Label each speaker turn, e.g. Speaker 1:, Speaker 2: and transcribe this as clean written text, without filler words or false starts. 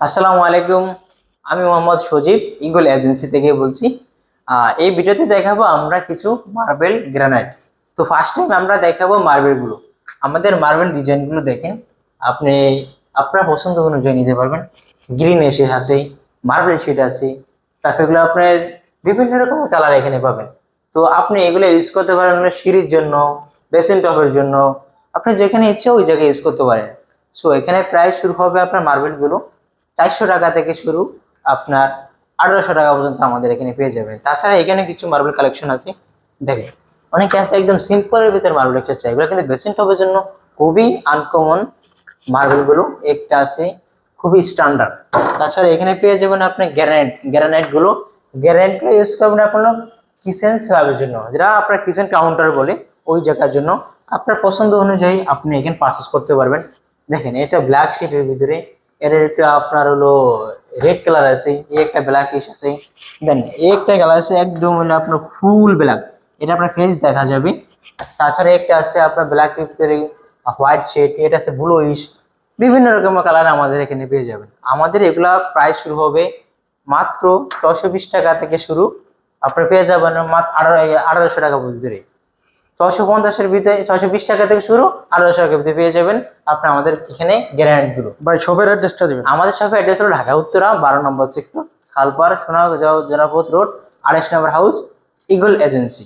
Speaker 1: আসসালামু আলাইকুম। আমি মোহাম্মদ সজীব, ইগল এজেন্সি থেকে বলছি। এই ভিডিওতে দেখাবো আমরা কিছু মার্বেল গ্রানাইট। তো ফার্স্ট টাইম আমরা দেখাবো মার্বেল গুলো। আমাদের মার্বেল ডিজাইন গুলো দেখেন, আপনি আপনার পছন্দ অনুযায়ী নিতে পারবেন। গ্রিন এসে আছে, মার্বেল শিট আছে, তারপরে এগুলো আপনার বিভিন্ন রকমের কালার এখানে পাবেন। তো আপনি এগুলো ইউজ করতে পারেন আপনার সিঁড়ির জন্য, বেসিন টপের জন্য, আপনি যেখানে ইচ্ছে ওই জায়গায় ইউজ করতে পারেন। সো এখানে প্রাইস শুরু হবে আপনার মার্বেল গুলো 400 টাকা থেকে শুরু, আপনার 1800 টাকা পর্যন্ত আমাদের এখানে পেয়ে যাবেন। তাছাড়া এখানে কিছু মার্বেল কালেকশন আছে, দেখেন অনেকে আছে একদম সিম্পলের ভিতরে মার্বেল লেকচার চাই, এগুলো কিন্তু বেসিন টপের জন্য খুবই আনকমন মার্বেল গুলো। একটা আছে খুবই স্ট্যান্ডার্ড। তাছাড়া এখানে পেয়ে যাবেন আপনি গ্রানাইট গুলো। গ্রানাইট গুলো ইউজ করবেন আপনার কিচেন স্ল্যাবের জন্য, যেটা আপনার কিচেন কাউন্টার বলে, ওই জায়গার জন্য আপনার পছন্দ অনুযায়ী আপনি এখানে পারচেস করতে পারবেন। দেখেন এটা ব্ল্যাক শিটের ভিতরে, এর একটা আপনার হলো রেড কালার আছে, একটা ব্ল্যাকিশ আছে, দেন একটা কালার আছে একদম হলো আপনার ফুল ব্ল্যাক, এটা আপনার ফেস দেখা যাবে। তাছাড়া একটা আছে আপনার ব্ল্যাক ভিতরে হোয়াইট শেড, এটা আছে ব্লুইশ। বিভিন্ন রকমের কালার আমাদের এখানে পেয়ে যাবেন। আমাদের এগুলা প্রাইস শুরু হবে মাত্র 620 টাকা থেকে শুরু, আপনার পেয়ে যাবেন মাত্র 1800 টাকা ভিতরে। 650-এর ভিতরে, 620 টাকা থেকে শুরু, 1800 টাকার ভিতরে পেয়ে যাবেন আপনি আমাদের এখানে গ্রানাইট গুলো।
Speaker 2: ভাই শপের অ্যাড্রেসটা দিবেন।
Speaker 1: আমাদের শপের অ্যাড্রেস হলো ঢাকা উত্তরা 12 নম্বর সেক্টর, খালপাড়, সোনাগাঁও জনপথ রোড, 28 নম্বর হাউস, ইগল এজেন্সি।